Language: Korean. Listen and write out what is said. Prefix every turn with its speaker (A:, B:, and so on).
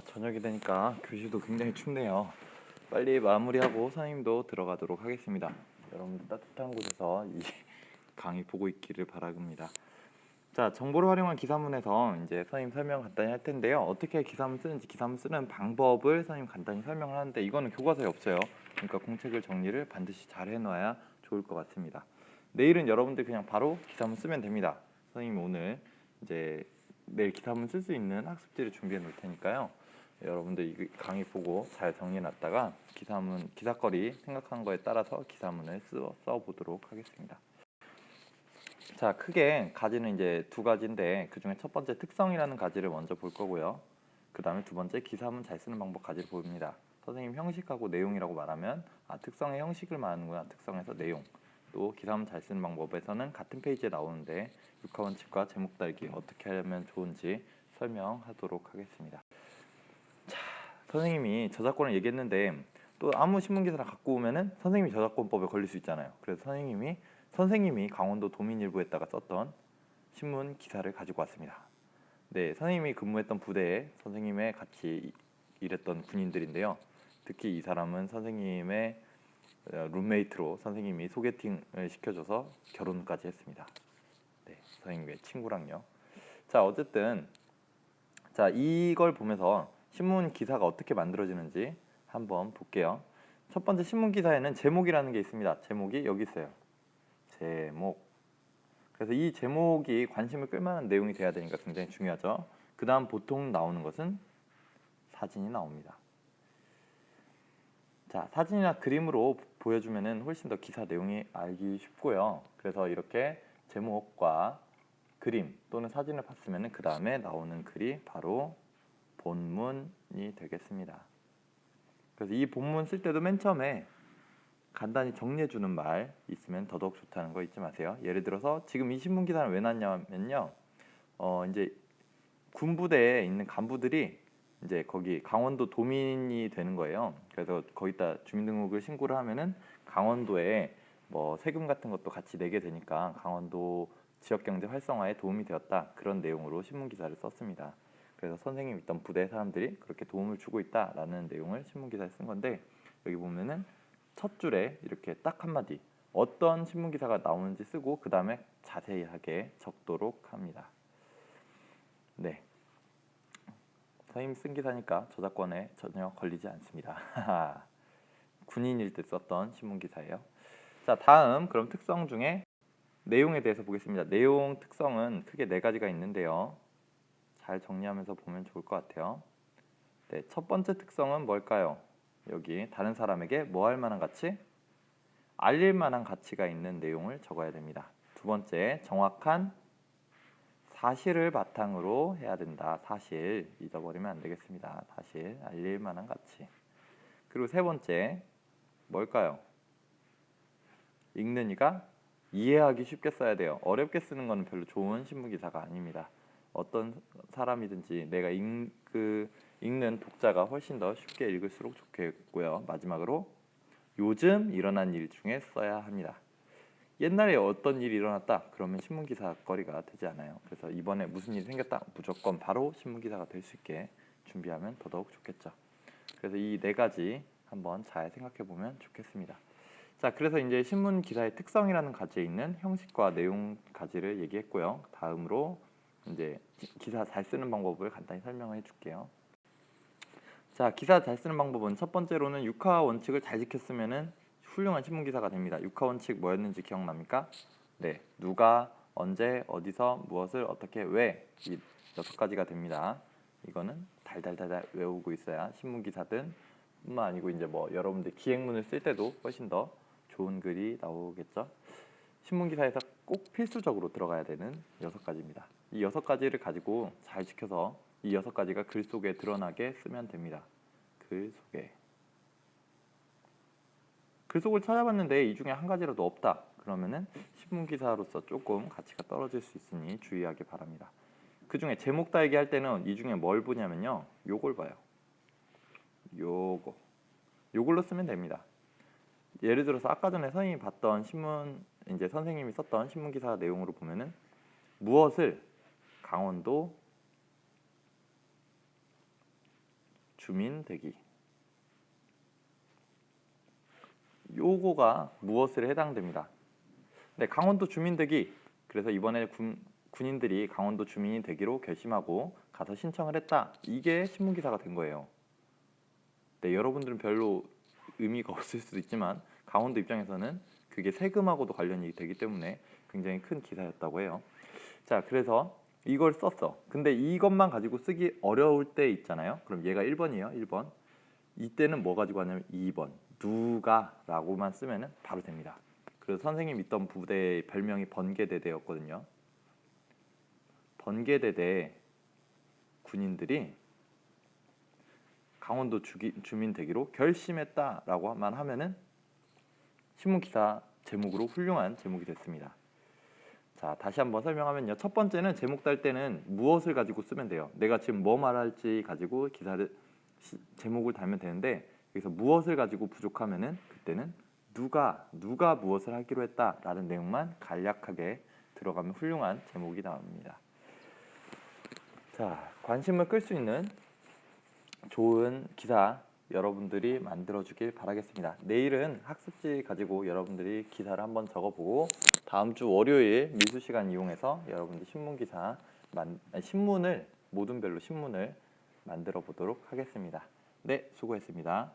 A: 저녁이 되니까 교실도 굉장히 춥네요. 빨리 마무리하고 선생님도 들어가도록 하겠습니다. 여러분들 따뜻한 곳에서 이 강의 보고 있기를 바랍니다. 자, 정보를 활용한 기사문에서 이제 선생님 설명 간단히 할 텐데요. 어떻게 기사문 쓰는지, 기사문 쓰는 방법을 선생님 간단히 설명을 하는데 이거는 교과서에 없어요. 그러니까 공책을 정리를 반드시 잘 해놔야 좋을 것 같습니다. 내일은 여러분들 그냥 바로 기사문 쓰면 됩니다. 선생님 오늘 이제 내일 기사문 쓸 수 있는 학습지를 준비해 놓을 테니까요. 여러분들 이 강의 보고 잘 정리해 놨다가 기사문, 기사거리 생각한 거에 따라서 기사문을 써 보도록 하겠습니다. 자, 크게 가지는 이제 두 가지인데 그 중에 첫 번째 특성이라는 가지를 먼저 볼 거고요. 그 다음에 두 번째 기사문 잘 쓰는 방법 가지를 봅니다. 선생님 형식하고 내용이라고 말하면 특성의 형식을 말하는구나. 특성에서 내용. 또 기사문 잘 쓰는 방법에서는 같은 페이지에 나오는데 육하원칙과 제목 달기 어떻게 하면 좋은지 설명하도록 하겠습니다. 자, 선생님이 저작권을 얘기했는데 또 아무 신문기사를 갖고 오면은 선생님이 저작권법에 걸릴 수 있잖아요. 그래서 선생님이 강원도 도민일보에다가 썼던 신문 기사를 가지고 왔습니다. 네, 선생님이 근무했던 부대에 선생님의 같이 일했던 군인들인데요. 특히 이 사람은 선생님의 룸메이트로 선생님이 소개팅을 시켜줘서 결혼까지 했습니다. 네, 선생님의 친구랑요. 자, 어쨌든 자, 이걸 보면서 신문 기사가 어떻게 만들어지는지 한번 볼게요. 첫 번째 신문 기사에는 제목이라는 게 있습니다. 제목이 여기 있어요. 제목. 그래서 이 제목이 관심을 끌만한 내용이 돼야 되니까 굉장히 중요하죠. 그 다음 보통 나오는 것은 사진이 나옵니다. 자, 사진이나 그림으로 보여주면은 훨씬 더 기사 내용이 알기 쉽고요. 그래서 이렇게 제목과 그림 또는 사진을 봤으면은 그 다음에 나오는 글이 바로 본문이 되겠습니다. 그래서 이 본문 쓸 때도 맨 처음에 간단히 정리해주는 말 있으면 더더욱 좋다는 거 잊지 마세요. 예를 들어서 지금 이 신문 기사는 왜 났냐면요. 이제 군부대에 있는 간부들이 이제 거기 강원도 도민이 되는 거예요. 그래서 거기다 주민등록을 신고를 하면은 강원도에 뭐 세금 같은 것도 같이 내게 되니까 강원도 지역경제 활성화에 도움이 되었다. 그런 내용으로 신문 기사를 썼습니다. 그래서 선생님 있던 부대 사람들이 그렇게 도움을 주고 있다라는 내용을 신문 기사에 쓴 건데 여기 보면은 첫 줄에 이렇게 딱 한마디 어떤 신문 기사가 나오는지 쓰고 그 다음에 자세하게 적도록 합니다. 네, 선생님 쓴 기사니까 저작권에 전혀 걸리지 않습니다. 군인일 때 썼던 신문 기사예요. 자, 다음 그럼 특성 중에 내용에 대해서 보겠습니다. 내용 특성은 크게 네 가지가 있는데요. 잘 정리하면서 보면 좋을 것 같아요. 네, 첫 번째 특성은 뭘까요? 여기 다른 사람에게 뭐 할 만한 가치? 알릴 만한 가치가 있는 내용을 적어야 됩니다. 두 번째, 정확한 사실을 바탕으로 해야 된다. 사실 잊어버리면 안 되겠습니다. 사실 알릴 만한 가치. 그리고 세 번째 뭘까요? 읽는 이가 이해하기 쉽게 써야 돼요. 어렵게 쓰는 건 별로 좋은 신문 기사가 아닙니다. 어떤 사람이든지 내가 읽는 독자가 훨씬 더 쉽게 읽을수록 좋겠고요. 마지막으로 요즘 일어난 일 중에 써야 합니다. 옛날에 어떤 일이 일어났다 그러면 신문기사 거리가 되지 않아요. 그래서 이번에 무슨 일이 생겼다 무조건 바로 신문기사가 될 수 있게 준비하면 더더욱 좋겠죠. 그래서 이 네 가지 한번 잘 생각해 보면 좋겠습니다. 자, 그래서 이제 신문 기사의 특성이라는 가지에 있는 형식과 내용 가지를 얘기했고요. 다음으로 이제 기사 잘 쓰는 방법을 간단히 설명해 줄게요. 자, 기사 잘 쓰는 방법은 첫 번째로는 육하 원칙을 잘 지켰으면은 훌륭한 신문 기사가 됩니다. 육하 원칙 뭐였는지 기억납니까? 네, 누가, 언제, 어디서, 무엇을, 어떻게, 왜 이 6가지가 됩니다. 이거는 달달달달 외우고 있어야 신문 기사든 뿐만 아니고 이제 뭐 여러분들 기획문을 쓸 때도 훨씬 더 좋은 글이 나오겠죠. 신문 기사에서 꼭 필수적으로 들어가야 되는 6가지입니다. 이 6가지를 가지고 잘 지켜서 이 6가지가 글 속에 드러나게 쓰면 됩니다. 글 속에. 글 속을 찾아봤는데 이 중에 한 가지라도 없다. 그러면은 신문 기사로서 조금 가치가 떨어질 수 있으니 주의하기 바랍니다. 그 중에 제목 달기 할 때는 이 중에 뭘 보냐면요. 요걸 봐요. 요걸로 쓰면 됩니다. 예를 들어서 아까 전에 선생님이 봤던 신문 이제 선생님이 썼던 신문 기사 내용으로 보면은 무엇을 강원도 주민 되기. 요거가 무엇에 해당됩니다. 네, 강원도 주민 되기. 그래서 이번에 군인들이 강원도 주민이 되기로 결심하고 가서 신청을 했다. 이게 신문기사가 된 거예요. 네, 여러분들은 별로 의미가 없을 수도 있지만 강원도 입장에서는 그게 세금하고도 관련이 되기 때문에 굉장히 큰 기사였다고 해요. 자, 그래서 이걸 썼어. 근데 이것만 가지고 쓰기 어려울 때 있잖아요. 그럼 얘가 1번이에요. 1번. 이때는 뭐 가지고 하냐면 2번. 누가 라고만 쓰면은 바로 됩니다. 그래서 선생님 있던 부대의 별명이 번개대대였거든요. 번개대대 군인들이 강원도 주민 되기로 결심했다라고만 하면은 신문기사 제목으로 훌륭한 제목이 됐습니다. 자, 다시 한번 설명하면요. 첫 번째는 제목 달 때는 무엇을 가지고 쓰면 돼요. 내가 지금 뭐 말할지 가지고 제목을 달면 되는데 여기서 무엇을 가지고 부족하면은 그때는 누가 무엇을 하기로 했다라는 내용만 간략하게 들어가면 훌륭한 제목이 나옵니다. 자, 관심을 끌 수 있는 좋은 기사 여러분들이 만들어주길 바라겠습니다. 내일은 학습지 가지고 여러분들이 기사를 한번 적어보고 다음 주 월요일 미술 시간 이용해서 여러분들 신문을 모든 별로 신문을 만들어 보도록 하겠습니다. 네, 수고했습니다.